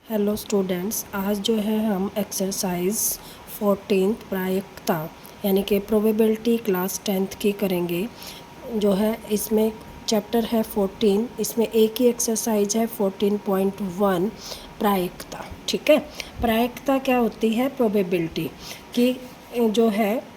Hello students, आज जो है हम एक्सरसाइज 14 प्रायिकता यानी कि प्रोबेबिलिटी क्लास 10th की करेंगे। जो है इसमें चैप्टर है 14, इसमें एक ही एक्सरसाइज है 14.1 प्रायिकता। ठीक है, प्रायिकता क्या होती है? प्रोबेबिलिटी की जो है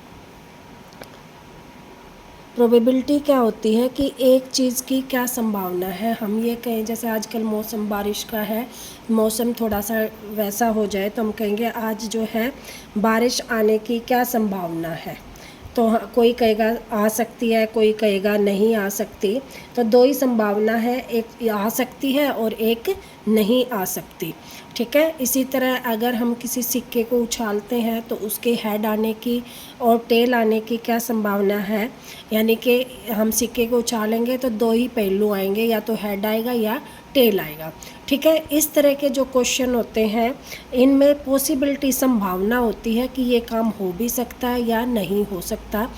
प्रोबेबिलिटी क्या होती है कि एक चीज़ की क्या संभावना है। हम ये कहें जैसे आजकल मौसम बारिश का है, मौसम थोड़ा सा वैसा हो जाए तो हम कहेंगे आज जो है बारिश आने की क्या संभावना है। तो कोई कहेगा आ सकती है, कोई कहेगा नहीं आ सकती। तो दो ही संभावना है, एक आ सकती है और एक नहीं आ सकती। ठीक है, इसी तरह अगर हम किसी सिक्के को उछालते हैं तो उसके हेड आने की और टेल आने की क्या संभावना है। यानी कि हम सिक्के को उछालेंगे तो दो ही पहलू आएंगे, या तो हेड आएगा या टेल आएगा। ठीक है, इस तरह के जो क्वेश्चन होते हैं इनमें पॉसिबिलिटी संभावना होती है कि ये काम हो भी सकता है या नहीं हो सकता।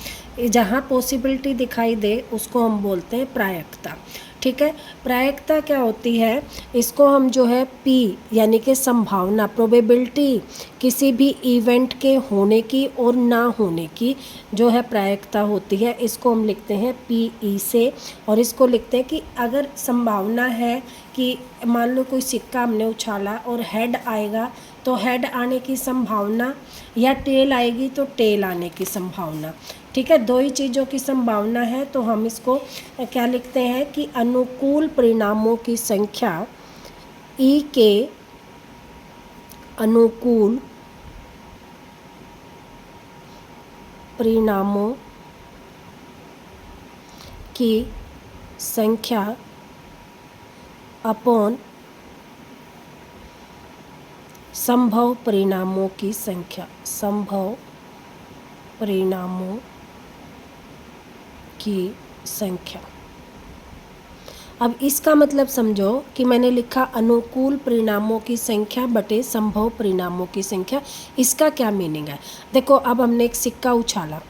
जहाँ पॉसिबिलिटी दिखाई दे उसको हम बोलते हैं प्रायिकता। ठीक है, प्रायिकता क्या होती है? इसको हम जो है पी यानी कि संभावना, प्रोबेबिलिटी किसी भी इवेंट के होने की और ना होने की जो है प्रायिकता होती है, इसको हम लिखते हैं पी ई से। और इसको लिखते हैं कि अगर संभावना है कि मान लो कोई सिक्का हमने उछाला और हेड आएगा तो हेड आने की संभावना, या टेल आएगी तो टेल आने की संभावना। ठीक है, दो ही चीज़ों की संभावना है तो हम इसको क्या लिखते हैं कि अनुकूल परिणामों की संख्या ई के अनुकूल परिणामों की संख्या अपॉन संभव परिणामों की संख्या, संभव परिणामों की संख्या। अब इसका मतलब समझो कि मैंने लिखा अनुकूल परिणामों की संख्या बटे संभव परिणामों की संख्या। इसका क्या मीनिंग है? देखो, अब हमने एक सिक्का उछाला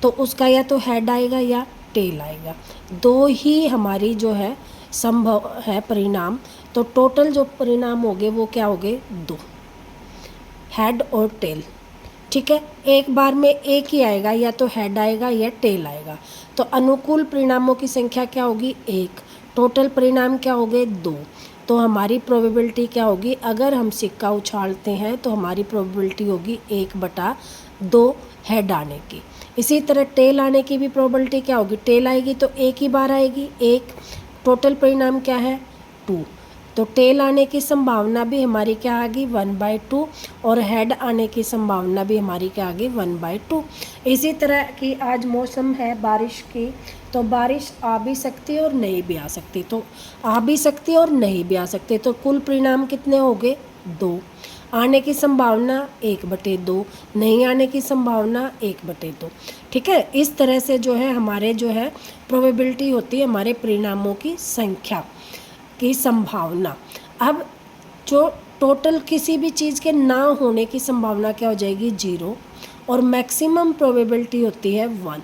तो उसका या तो हेड आएगा या टेल आएगा। दो ही हमारी जो है संभव है परिणाम, तो टोटल जो परिणाम होंगे वो क्या होंगे? दो, हेड और टेल। ठीक है, एक बार में एक ही आएगा, या तो हेड आएगा या टेल आएगा। तो अनुकूल परिणामों की संख्या क्या होगी? एक। टोटल परिणाम क्या हो गए? दो। तो हमारी प्रोबेबिलिटी क्या होगी? अगर हम सिक्का उछालते हैं तो हमारी प्रोबेबिलिटी होगी 1/2 हेड आने की। इसी तरह टेल आने की भी प्रोबेबिलिटी क्या होगी? टेल आएगी तो एक ही बार आएगी, एक। टोटल परिणाम क्या है? 2। तो टेल आने की संभावना भी हमारी क्या आ गई? 1/2। और हेड आने की संभावना भी हमारी क्या आ गई? 1/2। इसी तरह की आज मौसम है बारिश की, तो बारिश आ भी सकती है और नहीं भी आ सकती। तो आ भी सकती है और नहीं भी आ सकती, तो कुल परिणाम कितने हो गए? 2। आने की संभावना 1/2, नहीं आने की संभावना 1/2। ठीक है, इस तरह से जो है हमारे जो है प्रोबेबिलिटी होती है हमारे परिणामों की संख्या की संभावना। अब जो टोटल किसी भी चीज़ के ना होने की संभावना क्या हो जाएगी? 0। और मैक्सिमम प्रोबेबिलिटी होती है 1।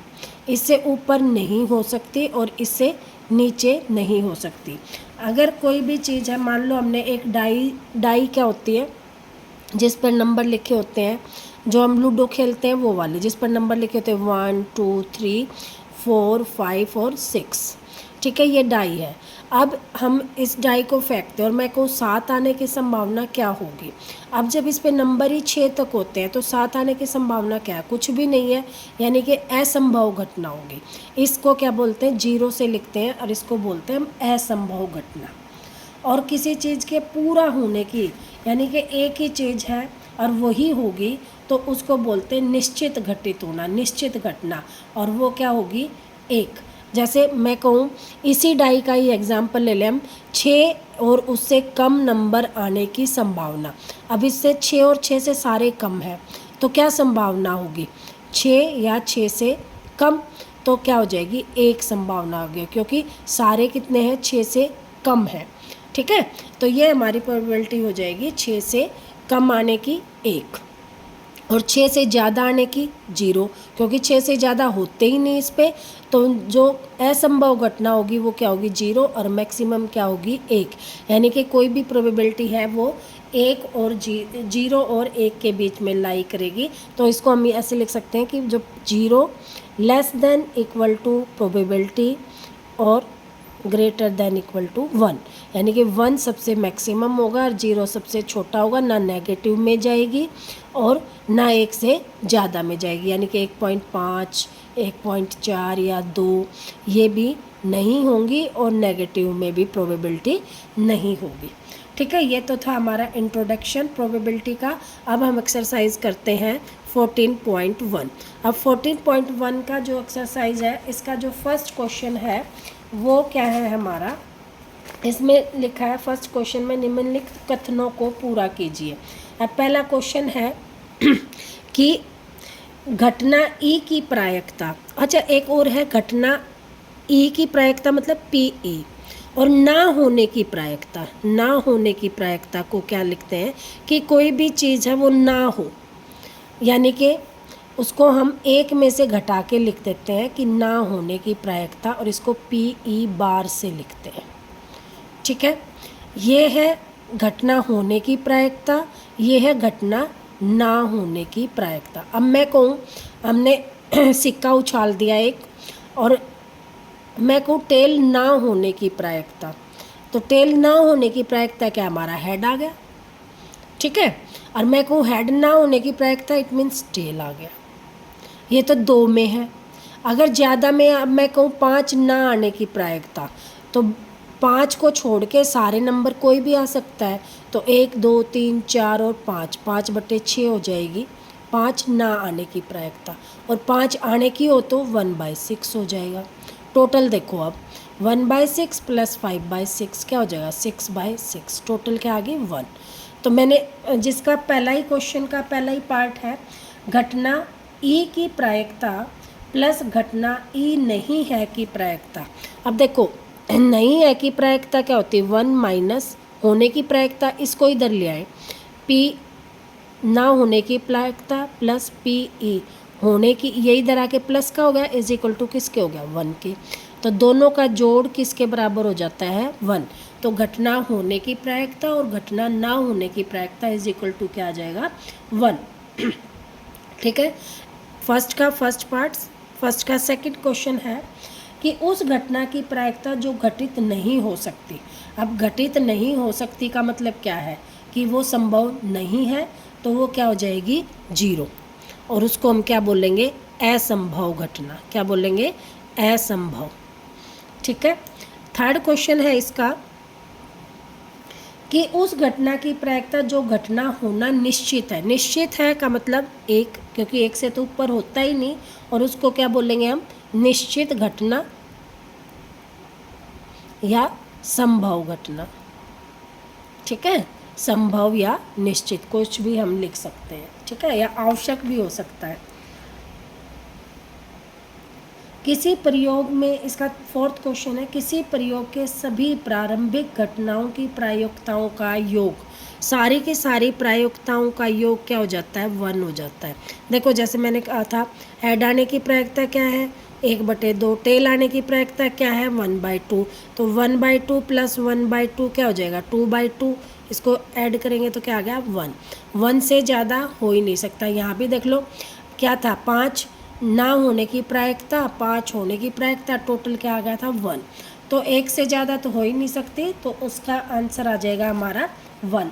इससे ऊपर नहीं हो सकती और इससे नीचे नहीं हो सकती। अगर कोई भी चीज़ है, मान लो हमने एक डाई क्या होती है जिस पर नंबर लिखे होते हैं, जो हम लूडो खेलते हैं वो वाले, जिस पर नंबर लिखे होते हैं 1 2 3 4 5 और 6। ठीक है, ये डाई है। अब हम इस डाई को फेंकते हैं और मैं कहूँ 7 आने की संभावना क्या होगी। अब जब इस पे नंबर ही 6 तक होते हैं तो 7 आने की संभावना क्या है? कुछ भी नहीं है, यानी कि असंभव घटना होगी। इसको क्या बोलते हैं? 0 से लिखते हैं और इसको बोलते हैं हम असंभव घटना। और किसी चीज़ के पूरा होने की, यानी कि एक ही चीज़ है और वही होगी, तो उसको बोलते हैं निश्चित घटित होना, निश्चित घटना। और वो क्या होगी? 1। जैसे मैं कहूँ, इसी डाई का ही एग्जाम्पल ले लें हम, 6 और उससे कम नंबर आने की संभावना। अब इससे 6 और 6 से सारे कम है, तो क्या संभावना होगी? 6 या 6 से कम, तो क्या हो जाएगी? 1 संभावना आ गई, क्योंकि सारे कितने हैं? 6 से कम है। ठीक है, तो ये हमारी प्रोबेबिलिटी हो जाएगी 6 से कम आने की 1, और 6 से ज़्यादा आने की 0, क्योंकि 6 से ज़्यादा होते ही नहीं इस पे। तो जो असंभव घटना होगी वो क्या होगी? 0। और मैक्सिमम क्या होगी? 1। यानी कि कोई भी प्रोबेबिलिटी है वो एक और जीरो और एक के बीच में लाई करेगी। तो इसको हम ऐसे लिख सकते हैं कि जो zero less than equal to probability और ग्रेटर देन इक्वल टू 1, यानी कि 1 सबसे मैक्सिमम होगा और 0 सबसे छोटा होगा, ना नेगेटिव में जाएगी और ना 1 से ज़्यादा में जाएगी, यानी कि 1.5, 1.4 या 2 ये भी नहीं होंगी और नेगेटिव में भी प्रोबेबिलिटी नहीं होगी। ठीक है, ये तो था हमारा इंट्रोडक्शन प्रोबेबिलिटी का। अब हम एक्सरसाइज करते हैं 14.1। अब 14.1 का जो एक्सरसाइज है, इसका जो फर्स्ट क्वेश्चन है वो क्या है हमारा, इसमें लिखा है फर्स्ट क्वेश्चन में निम्नलिखित कथनों को पूरा कीजिए। अब पहला क्वेश्चन है कि घटना ई की प्रायिकता, अच्छा एक और है घटना ई की प्रायिकता मतलब पीई, और ना होने की प्रायिकता, ना होने की प्रायिकता को क्या लिखते हैं कि कोई भी चीज़ है वो ना हो, यानी कि उसको हम एक में से घटा के लिख देते हैं कि ना होने की प्रायिकता, और इसको पी ई बार से लिखते हैं। ठीक है, ये है घटना होने की प्रायिकता, ये है घटना ना होने की प्रायिकता। अब मैं कहूँ हमने सिक्का उछाल दिया एक, और मैं कहूँ टेल ना होने की प्रायिकता, तो टेल ना होने की प्रायिकता क्या, हमारा हेड आ गया। ठीक है, और मैं कहूँ हेड ना होने की प्रायिकता, इट मीन्स टेल आ गया। ये तो 2 में है। अगर ज़्यादा में अब मैं कहूँ 5 ना आने की प्रायिकता, तो 5 को छोड़ के सारे नंबर कोई भी आ सकता है, तो 1 2 3 4 और 5, 5/6 हो जाएगी 5 ना आने की प्रायिकता, और 5 आने की हो तो 1/6 हो जाएगा। टोटल देखो अब 1/6 प्लस 5/6 क्या हो जाएगा 6/6, टोटल क्या आ गई 1। तो मैंने जिसका पहला ही क्वेश्चन का पहला ही पार्ट है घटना ई की प्रायिकता प्लस घटना ई नहीं है की प्रायिकता। अब देखो नहीं है की प्रायिकता क्या होती है 1 माइनस होने की प्रायिकता, इसको इधर ले आए, पी ना होने की प्रायिकता प्लस पी ई होने की, ये इधर आके प्लस का हो गया इज इक्वल टू किसके हो गया 1 के, तो दोनों का जोड़ किसके बराबर हो जाता है 1। तो घटना होने की प्रायिकता और घटना ना होने की प्रायिकता इज इक्वल टू क्या आ जाएगा 1। ठीक है, फर्स्ट का फर्स्ट पार्ट। फर्स्ट का सेकंड क्वेश्चन है कि उस घटना की प्रायिकता जो घटित नहीं हो सकती। अब घटित नहीं हो सकती का मतलब क्या है कि वो संभव नहीं है, तो वो क्या हो जाएगी 0, और उसको हम क्या बोलेंगे असंभव घटना, क्या बोलेंगे असंभव। ठीक है, थर्ड क्वेश्चन है इसका कि उस घटना की प्रायिकता जो घटना होना निश्चित है। निश्चित है का मतलब 1, क्योंकि 1 से तो ऊपर होता ही नहीं, और उसको क्या बोलेंगे हम निश्चित घटना या संभव घटना। ठीक है, संभव या निश्चित कुछ भी हम लिख सकते हैं। ठीक है, या आवश्यक भी हो सकता है। किसी प्रयोग में, इसका फोर्थ क्वेश्चन है, किसी प्रयोग के सभी प्रारंभिक घटनाओं की प्रायिकताओं का योग, सारी की सारी प्रायिकताओं का योग क्या हो जाता है 1 हो जाता है। देखो जैसे मैंने कहा था हेड आने की प्रायिकता क्या है 1/2, टेल आने की प्रायिकता क्या है 1/2, तो 1/2 प्लस 1/2 क्या हो जाएगा 2/2, इसको ऐड करेंगे तो क्या आ गया 1। 1 से ज़्यादा हो ही नहीं सकता। यहाँ भी देख लो क्या था 5 ना होने की प्रायिकता, 5 होने की प्रायिकता, टोटल क्या आ गया था 1। तो 1 से ज़्यादा तो हो ही नहीं सकती, तो उसका आंसर आ जाएगा हमारा 1।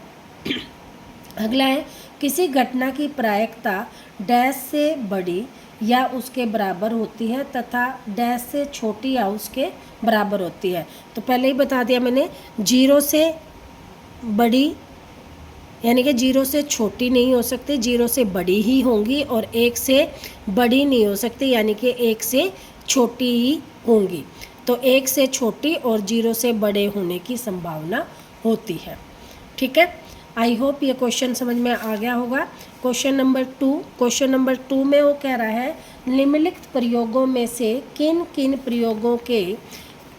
अगला है किसी घटना की प्रायिकता डैश से बड़ी या उसके बराबर होती है तथा डैश से छोटी या उसके बराबर होती है। तो पहले ही बता दिया मैंने 0 से बड़ी यानी कि 0 से छोटी नहीं हो सकती, 0 से बड़ी ही होंगी, और 1 से बड़ी नहीं हो सकती यानी कि 1 से छोटी ही होंगी। तो 1 से छोटी और 0 से बड़े होने की संभावना होती है। ठीक है, आई होप ये क्वेश्चन समझ में आ गया होगा। क्वेश्चन नंबर 2 में वो कह रहा है निम्नलिखित प्रयोगों में से किन किन प्रयोगों के,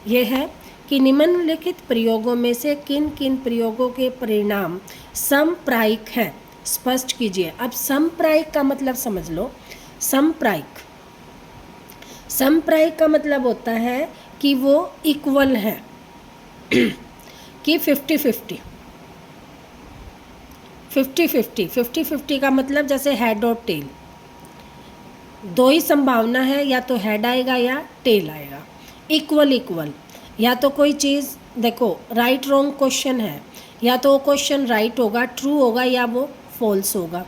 ये है कि निम्नलिखित प्रयोगों में से किन किन प्रयोगों के परिणाम समप्रायिक हैं, स्पष्ट कीजिए। अब समप्रायिक का मतलब समझ लो। समप्रायिक का मतलब होता है कि वो इक्वल है कि 50-50, 50-50 का मतलब जैसे हेड और टेल, दो ही संभावना है, या तो हेड आएगा या टेल आएगा, इक्वल इक्वल। या तो कोई चीज़ देखो राइट रॉन्ग क्वेश्चन है, या तो वो क्वेश्चन राइट होगा ट्रू होगा या वो फॉल्स होगा,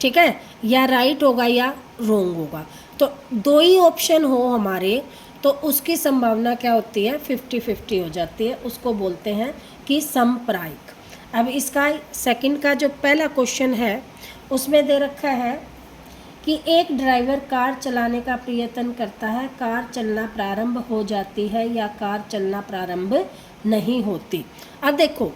ठीक है, या राइट होगा या रॉन्ग होगा। तो दो ही ऑप्शन हो हमारे तो उसकी संभावना क्या होती है, 50-50 हो जाती है, उसको बोलते हैं कि समप्रायिक। अब इसका सेकंड का जो पहला क्वेश्चन है उसमें दे रखा है कि एक ड्राइवर कार चलाने का प्रयत्न करता है, कार चलना प्रारंभ हो जाती है या कार चलना प्रारंभ नहीं होती। अब देखो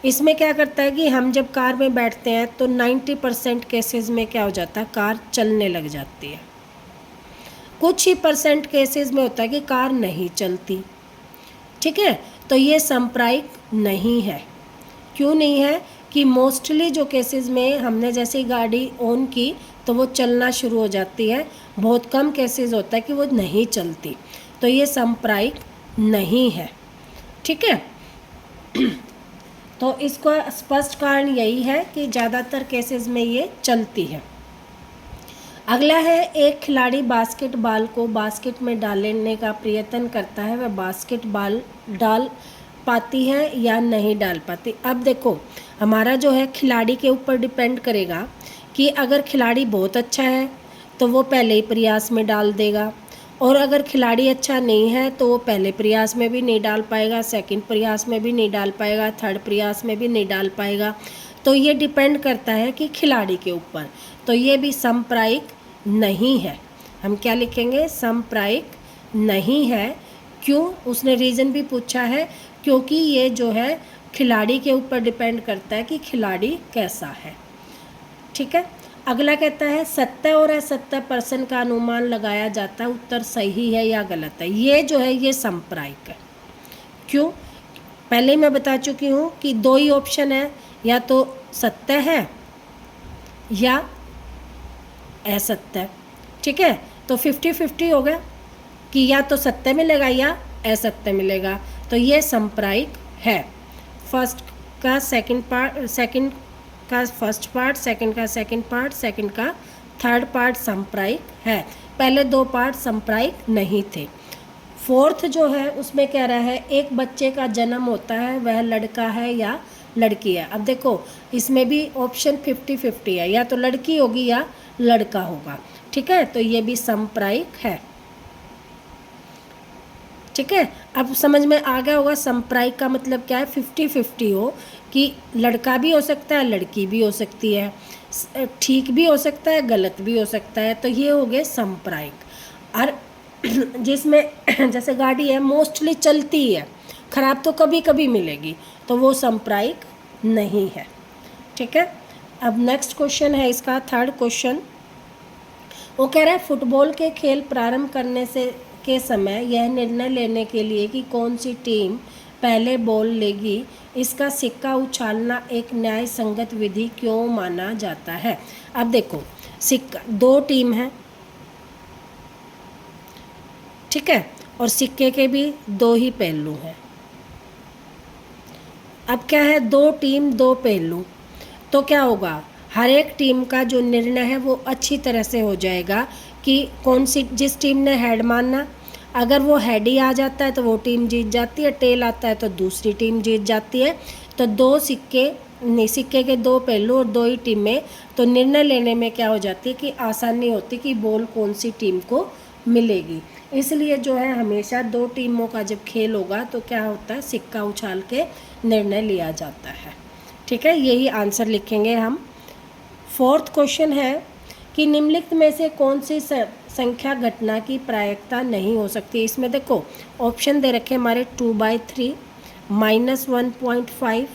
इसमें क्या करता है कि हम जब कार में बैठते हैं तो 90% केसेस में क्या हो जाता है, कार चलने लग जाती है। कुछ ही परसेंट केसेस में होता है कि कार नहीं चलती, ठीक है। तो ये सांप्रायिक नहीं है। क्यों नहीं है कि मोस्टली जो केसेस में हमने जैसे गाड़ी ऑन की तो वो चलना शुरू हो जाती है, बहुत कम केसेस होता है कि वो नहीं चलती, तो ये सांप्रायिक नहीं है, ठीक है। तो इसका स्पष्ट कारण यही है कि ज़्यादातर केसेस में ये चलती है। अगला है, एक खिलाड़ी बास्केटबॉल को बास्केट में डालने का प्रयत्न करता है, वह बास्केटबॉल डाल पाती है या नहीं डाल पाती। अब देखो हमारा जो है खिलाड़ी के ऊपर डिपेंड करेगा कि अगर खिलाड़ी बहुत अच्छा है तो वो पहले ही प्रयास में डाल देगा, और अगर खिलाड़ी अच्छा नहीं है तो वो पहले प्रयास में भी नहीं डाल पाएगा, सेकंड प्रयास में भी नहीं डाल पाएगा, थर्ड प्रयास में भी नहीं डाल पाएगा। तो ये डिपेंड करता है कि खिलाड़ी के ऊपर। तो ये भी सांप्रायिक नहीं है। हम क्या लिखेंगे, सांप्रायिक नहीं है। क्यों, उसने रीज़न भी पूछा है, क्योंकि ये जो है खिलाड़ी के ऊपर डिपेंड करता है कि खिलाड़ी कैसा है, ठीक है। अगला कहता है, सत्य और असत्य पर्सन का अनुमान लगाया जाता है, उत्तर सही है या गलत है। ये जो है ये सांप्रायिक है। क्यों, पहले मैं बता चुकी हूँ कि दो ही ऑप्शन है, या तो सत्य है या असत्य, ठीक है। तो 50-50 हो गया कि या तो सत्य मिलेगा या असत्य मिलेगा, तो ये सांप्रायिक है। फर्स्ट का सेकंड पार्ट, सेकंड का फर्स्ट पार्ट, सेकंड का सेकंड पार्ट, सेकंड का थर्ड पार्ट सांप्रायिक है। पहले दो पार्ट सांप्रायिक नहीं थे। फोर्थ जो है उसमें कह रहा है, एक बच्चे का जन्म होता है, वह लड़का है या लड़की है। अब देखो इसमें भी ऑप्शन 50-50 है, या तो लड़की होगी या लड़का होगा, ठीक है। तो ये भी सांप्रायिक है, ठीक है। अब समझ में आ गया होगा सांप्रायिक का मतलब क्या है, 50-50 हो कि लड़का भी हो सकता है, लड़की भी हो सकती है, ठीक भी हो सकता है, गलत भी हो सकता है, तो ये हो गए सांप्रायिक। और जिसमें जैसे गाड़ी है मोस्टली चलती है, खराब तो कभी कभी मिलेगी, तो वो सांप्रायिक नहीं है, ठीक है। अब नेक्स्ट क्वेश्चन है इसका थर्ड क्वेश्चन। वो कह रहा है, फुटबॉल के खेल प्रारंभ करने के समय यह निर्णय लेने के लिए कि कौन सी टीम पहले बॉल लेगी, इसका सिक्का उछालना एक न्याय संगत विधि क्यों माना जाता है। अब देखो सिक्का, दो टीम है, ठीक है, और सिक्के के भी दो ही पहलू हैं। अब क्या है, दो टीम दो पहलू, तो क्या होगा, हर एक टीम का जो निर्णय है वो अच्छी तरह से हो जाएगा कि कौन सी, जिस टीम ने हेड मारना, अगर वो हेड ही आ जाता है तो वो टीम जीत जाती है, टेल आता है तो दूसरी टीम जीत जाती है। तो दो सिक्के नहीं, सिक्के के दो पहलू और दो ही टीमें, तो निर्णय लेने में क्या हो जाती है कि आसानी होती कि बॉल कौन सी टीम को मिलेगी। इसलिए जो है हमेशा दो टीमों का जब खेल होगा तो क्या होता है, सिक्का उछाल के निर्णय लिया जाता है, ठीक है। यही आंसर लिखेंगे हम। फोर्थ क्वेश्चन है कि निम्नलिखित में से कौन सी संख्या घटना की प्रायिकता नहीं हो सकती। इसमें देखो ऑप्शन दे रखे हमारे 2/3, -1.5,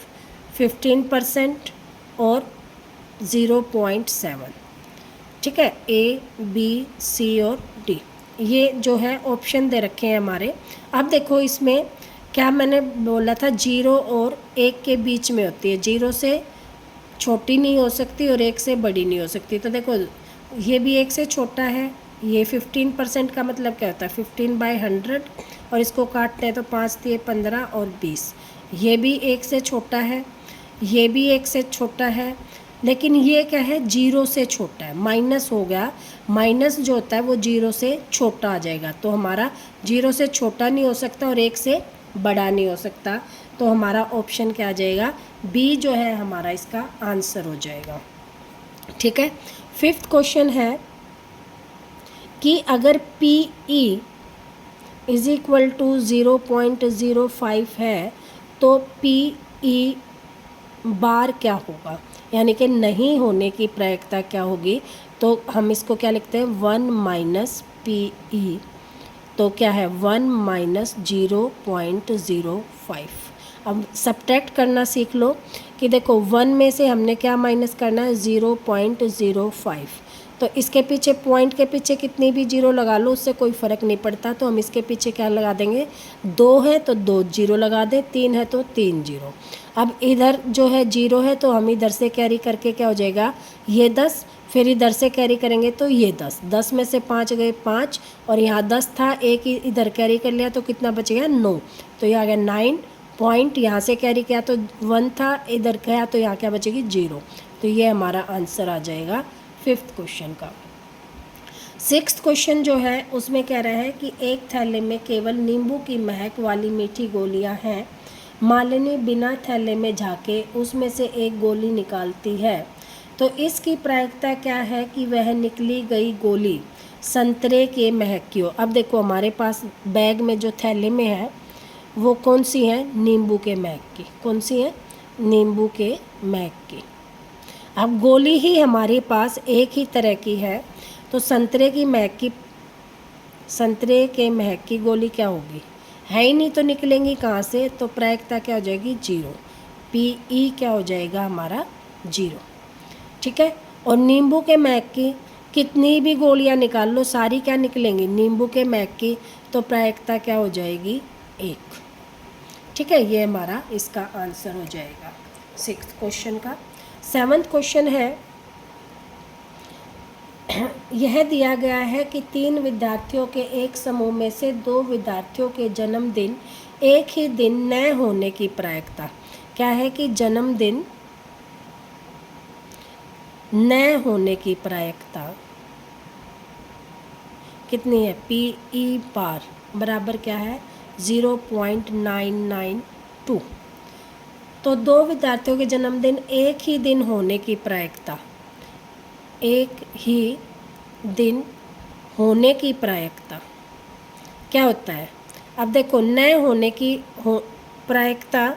15% और 0.7, ठीक है। A, B, C और D, ये जो है ऑप्शन दे रखे हैं हमारे। अब देखो इसमें क्या मैंने बोला था, 0 और 1 के बीच में होती है, 0 से छोटी नहीं हो सकती और 1 से बड़ी नहीं हो सकती। तो देखो ये भी 1 से छोटा है, ये 15% का मतलब क्या होता है, 15/100, और इसको काटते हैं तो 5 दिए 15 और 20। ये भी 1 से छोटा है, ये भी 1 से छोटा है, लेकिन ये क्या है, जीरो से छोटा है, माइनस हो गया, माइनस जो होता है वो जीरो से छोटा आ जाएगा, तो हमारा जीरो से छोटा नहीं हो सकता और एक से बड़ा नहीं हो सकता, तो हमारा ऑप्शन क्या आ जाएगा, बी जो है हमारा इसका आंसर हो जाएगा। ठीक है। फिफ्थ क्वेश्चन है कि अगर P E is equal to 0.05 है तो पी ई बार क्या होगा, यानी कि नहीं होने की प्रायिकता क्या होगी, तो हम इसको क्या लिखते हैं, 1 माइनस पी ई, तो क्या है 1 माइनस 0.05। अब सब्ट्रैक्ट करना सीख लो कि देखो 1 में से हमने क्या माइनस करना है, 0.05, तो इसके पीछे पॉइंट के पीछे कितनी भी जीरो लगा लो उससे कोई फ़र्क नहीं पड़ता, तो हम इसके पीछे क्या लगा देंगे, 2 है तो 2 जीरो लगा दें, 3 है तो 3 जीरो। अब इधर जो है जीरो है तो हम इधर से कैरी करके क्या हो जाएगा, ये 10, फिर इधर से कैरी करेंगे तो ये 10, 10 में से 5 गए 5, और यहाँ 10 था, एक इधर कैरी कर लिया तो कितना बचेगा 9, तो ये आ गया 9 पॉइंट, यहाँ से कैरी किया तो 1 था, इधर गया तो यहाँ क्या बचेगी 0, तो ये हमारा आंसर आ जाएगा फिफ्थ क्वेश्चन का। सिक्स्थ क्वेश्चन जो है उसमें कह रहा है कि एक थैले में केवल नींबू की महक वाली मीठी गोलियां हैं, मालिनी बिना थैले में झाँके उसमें से एक गोली निकालती है, तो इसकी प्रायिकता क्या है कि वह निकली गई गोली संतरे के महक की हो। अब देखो हमारे पास बैग में जो थैले में है वो कौन सी है, नींबू के महक की, कौन सी है, नींबू के महक की। अब गोली ही हमारे पास एक ही तरह की है, तो संतरे के महक की गोली क्या होगी, है ही नहीं तो निकलेंगी कहाँ से, तो प्रायिकता क्या हो जाएगी 0, पी ई क्या हो जाएगा हमारा 0। ठीक है। और नींबू के महक की कितनी भी गोलियां निकाल लो सारी क्या निकलेंगी, नींबू के महक की, तो प्रायिकता क्या हो जाएगी 1। ठीक है, ये हमारा इसका आंसर हो जाएगा सिक्स्थ क्वेश्चन का। सेवन्थ क्वेश्चन है, यह दिया गया है कि 3 विद्यार्थियों के एक समूह में से 2 विद्यार्थियों के जन्मदिन एक ही दिन न होने की प्रायिकता क्या है, कि जन्मदिन न होने की प्रायिकता कितनी है, पी ई बार बराबर क्या है 0.992। तो 2 विद्यार्थियों के जन्मदिन एक ही दिन होने की प्रायिकता, एक ही दिन होने की प्रायिकता क्या होता है। अब देखो न होने की प्रायिकता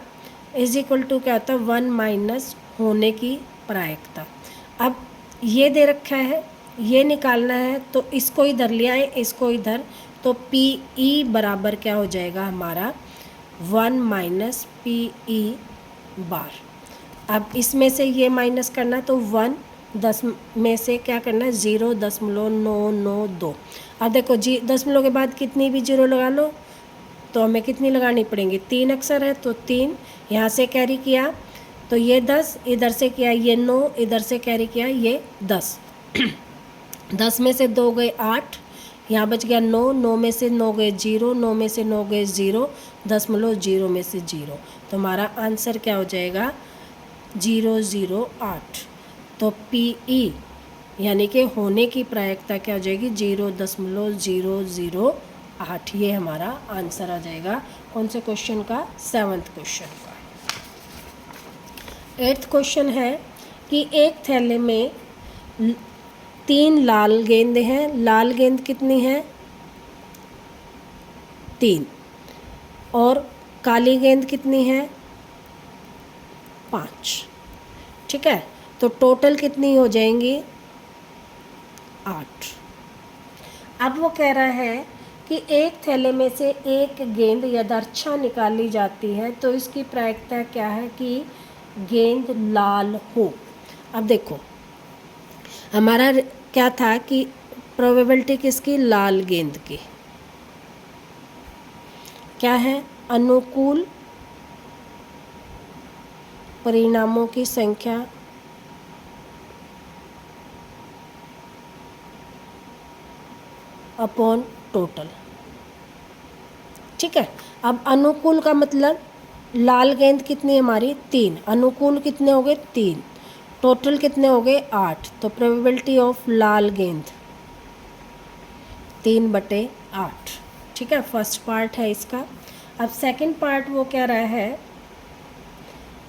इज इक्वल टू क्या होता है 1 माइनस होने की प्रायिकता। अब ये दे रखा है, ये निकालना है, तो इसको इधर ले आए, इसको इधर, तो पी ई बराबर क्या हो जाएगा हमारा 1 माइनस पी ई बार। अब इसमें से ये माइनस करना, तो 1 10 में से क्या करना है 0.992। अब देखो जी दशमलव के बाद कितनी भी जीरो लगा लो तो हमें कितनी लगानी पड़ेंगी, 3 अक्षर है तो 3, यहाँ से कैरी किया तो ये 10, इधर से किया ये 9, इधर से कैरी किया ये 10 10 में से 2 गए 8, यहाँ बच गया 9, 9 में से 9 गए 0, 9 में से 9 गए 0, 0.0 में से 0, तो हमारा आंसर क्या हो जाएगा 008। तो पी ई यानी कि होने की प्रायिकता क्या हो जाएगी 0.008, ये हमारा आंसर आ जाएगा कौन से क्वेश्चन का, 7th क्वेश्चन का। 8th क्वेश्चन है कि एक थैले में 3 लाल गेंद हैं, लाल गेंद कितनी है 3, और काली गेंद कितनी है 5। ठीक है, तो टोटल कितनी हो जाएंगी 8। अब वो कह रहा है कि एक थैले में से एक गेंद यदर्च्छा निकाली जाती है, तो इसकी प्रायिकता क्या है कि गेंद लाल हो। अब देखो हमारा क्या था कि प्रोबेबिलिटी किसकी, लाल गेंद की, क्या है अनुकूल परिणामों की संख्या अपॉन टोटल। ठीक है, अब अनुकूल का मतलब लाल गेंद कितनी हमारी 3, अनुकूल कितने हो गए 3, टोटल कितने हो गए 8। तो प्रोबेबिलिटी ऑफ लाल गेंद 3/8। ठीक है, फर्स्ट पार्ट है इसका। अब सेकंड पार्ट वो कह रहा है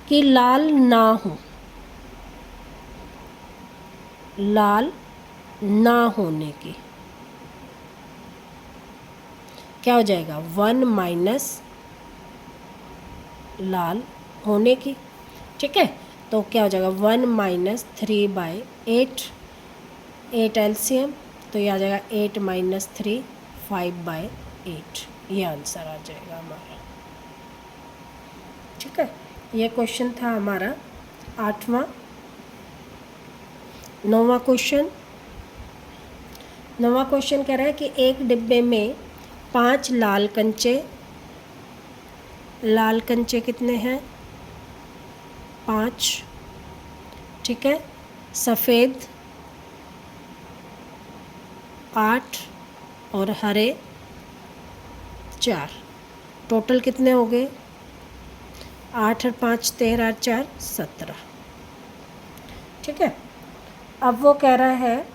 कि लाल ना हो, लाल ना होने की क्या हो जाएगा 1 माइनस लाल होने की। ठीक है, तो क्या हो जाएगा 1 माइनस 3/8, 8 एलसीएम, तो ये आ जाएगा 8 माइनस 3 5/8। ये आंसर आ जाएगा हमारा। ठीक है, ये क्वेश्चन था हमारा 8वां। 9वां क्वेश्चन, 9वां क्वेश्चन कह रहा है कि एक डिब्बे में 5 लाल कंचे, लाल कंचे कितने हैं 5। ठीक है, सफ़ेद 8 और हरे 4। टोटल कितने हो गए 8 और 5 13 और 4 17। ठीक है, अब वो कह रहा है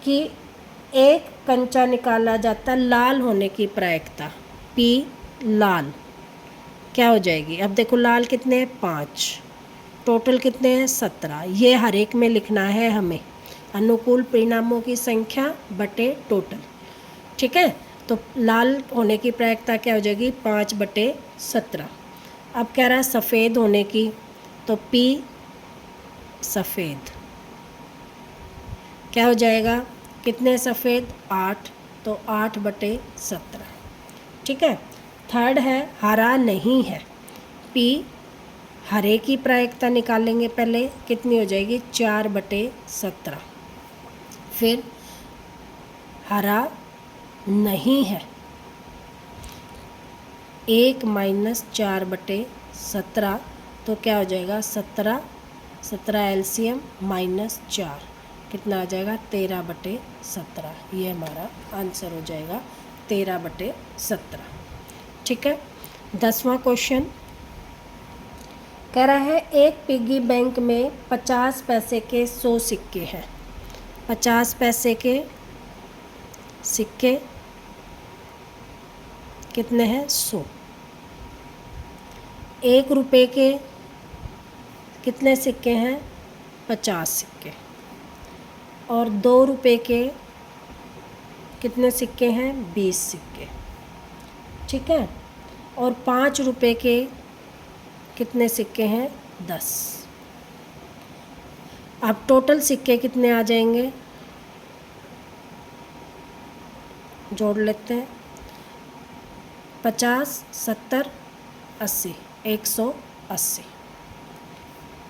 कि एक कंचा निकाला जाता लाल होने की प्रायिकता P लाल क्या हो जाएगी। अब देखो लाल कितने हैं 5, टोटल कितने हैं 17। ये हर एक में लिखना है हमें, अनुकूल परिणामों की संख्या बटे टोटल। ठीक है, तो लाल होने की प्रायिकता क्या हो जाएगी 5/17। अब कह रहा है सफ़ेद होने की, तो P सफ़ेद क्या हो जाएगा, कितने सफ़ेद 8, तो 8/17। ठीक है, थर्ड है हरा नहीं है, P हरे की प्रायिकता निकालेंगे पहले, कितनी हो जाएगी 4/17। फिर हरा नहीं है 1 माइनस 4/17, तो क्या हो जाएगा 17, 17 एलसीएम माइनस 4 कितना आ जाएगा 13/17। ये हमारा आंसर हो जाएगा 13/17। ठीक है, 10वां क्वेश्चन कह रहा है एक पिग्गी बैंक में 50 पैसे के 100 सिक्के हैं। 50 पैसे के सिक्के कितने हैं 100। 1 रुपये के कितने सिक्के हैं 50 सिक्के। और 2 रुपये के कितने सिक्के हैं 20 सिक्के। ठीक है, और 5 रुपये के कितने सिक्के हैं 10। अब टोटल सिक्के कितने आ जाएंगे, जोड़ लेते हैं 50 70 80 180।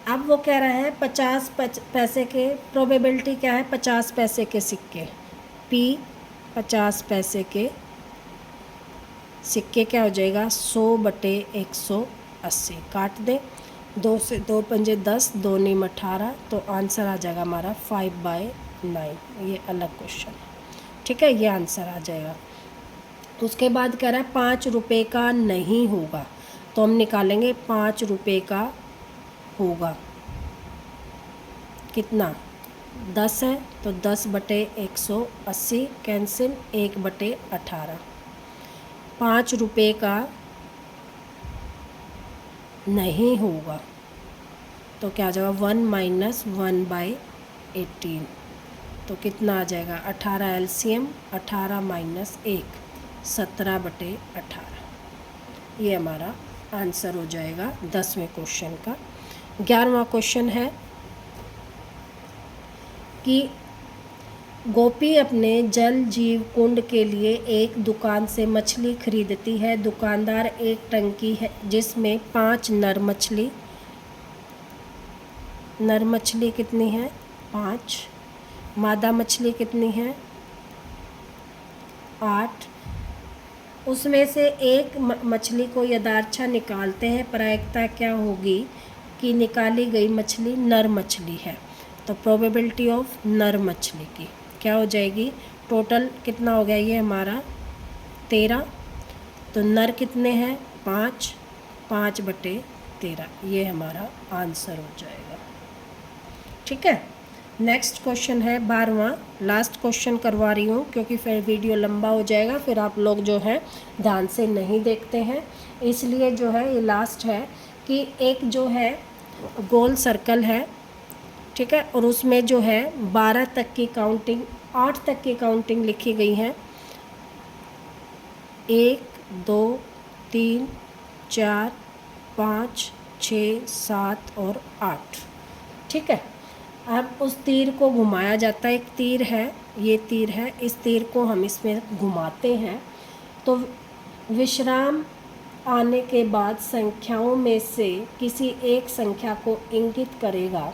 अब वो कह रहा है 50 पैसे के प्रोबेबिलिटी क्या है 50 पैसे के सिक्के P 50 पैसे के सिक्के क्या हो जाएगा 100/180। काट दें, 2 से 2 पंजे 10, 2 नीम 18, तो आंसर आ जाएगा हमारा 5/9। ये अलग क्वेश्चन है। ठीक है, ये आंसर आ जाएगा। उसके बाद कह रहा है 5 रुपये का नहीं होगा, तो हम निकालेंगे 5 रुपये का होगा कितना 10 है, तो 10/180 कैंसिल 1/18। 5 रुपये का नहीं होगा, तो क्या आ जाएगा 1 माइनस 1/18, तो कितना आ जाएगा 18 एलसीएम 18 माइनस 1 17/18। ये हमारा आंसर हो जाएगा 10वें क्वेश्चन का। 11वां क्वेश्चन है कि गोपी अपने जल जीव कुंड के लिए एक दुकान से मछली खरीदती है। दुकानदार एक टंकी है जिसमें 5 नर मछली कितनी है 5, मादा मछली कितनी है 8। उसमें से एक मछली को यदार्थ निकालते हैं, प्रायिकता क्या होगी कि निकाली गई मछली नर मछली है। तो प्रोबेबिलिटी ऑफ नर मछली की क्या हो जाएगी, टोटल कितना हो गया ये हमारा 13, तो नर कितने हैं 5, 5/13। ये हमारा आंसर हो जाएगा। ठीक है। नेक्स्ट क्वेश्चन है 12वां, लास्ट क्वेश्चन करवा रही हूँ क्योंकि फिर वीडियो लंबा हो जाएगा, फिर आप लोग जो है ध्यान से नहीं देखते हैं, इसलिए जो है ये लास्ट है कि एक जो है गोल सर्कल है, ठीक है, और उसमें जो है 12 तक की काउंटिंग, 8 तक की काउंटिंग लिखी गई है, 1 2 3 4 5 6 7 और 8, ठीक है। अब उस तीर को घुमाया जाता है, एक तीर है, ये तीर है, इस तीर को हम इसमें घुमाते हैं तो विश्राम आने के बाद संख्याओं में से किसी एक संख्या को इंगित करेगा।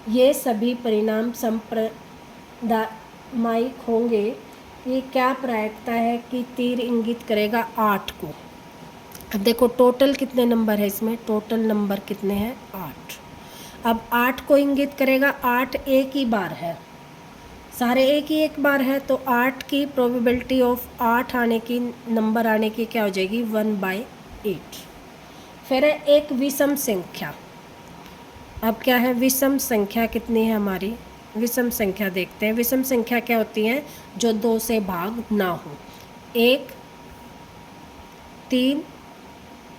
ये सभी परिणाम संप्रदायिक होंगे। ये क्या प्रायिकता है कि तीर इंगित करेगा 8 को। अब देखो टोटल कितने नंबर है इसमें, टोटल नंबर कितने हैं 8। अब 8 को इंगित करेगा, 8 एक ही बार है, सारे एक ही एक बार है, तो 8 की प्रोबेबिलिटी ऑफ 8 आने की, नंबर आने की क्या हो जाएगी 1/8। फिर है एक विषम संख्या। अब क्या है विषम संख्या कितनी है हमारी, विषम संख्या देखते हैं। विषम संख्या क्या होती है, जो 2 से भाग ना हो। 1 3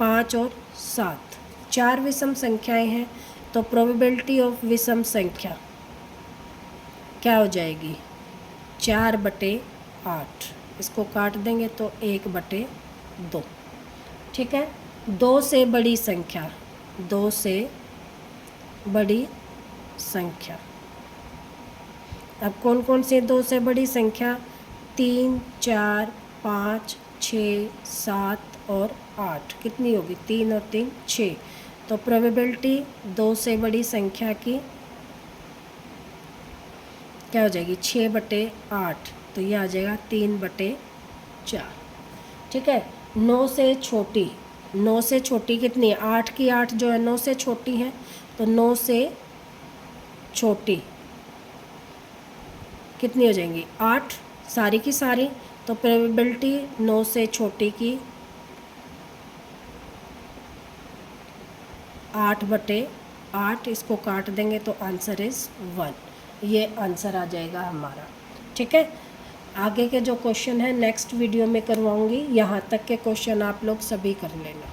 5 और 7, 4 विषम संख्याएं हैं, तो प्रोबेबिलिटी ऑफ विषम संख्या क्या हो जाएगी 4/8। इसको काट देंगे तो 1/2, ठीक है। 2 से बड़ी संख्या, 2 से बड़ी संख्या, अब कौन कौन से 2 से बड़ी संख्या, 3 4 5 6 7 और 8, कितनी होगी 3 और 3 6, तो प्रोबेबिलिटी 2 से बड़ी संख्या की क्या हो जाएगी 6/8, तो ये आ जाएगा 3/4, ठीक है। 9 से छोटी, 9 से छोटी कितनी है, 8 की 8 जो है 9 से छोटी है, तो 9 से छोटी कितनी हो जाएंगी 8, सारी की सारी, तो प्रोबेबिलिटी 9 से छोटी की 8/8, इसको काट देंगे तो आंसर इज़ 1, ये आंसर आ जाएगा हमारा, ठीक है। आगे के जो क्वेश्चन है नेक्स्ट वीडियो में करवाऊंगी, यहाँ तक के क्वेश्चन आप लोग सभी कर लेना।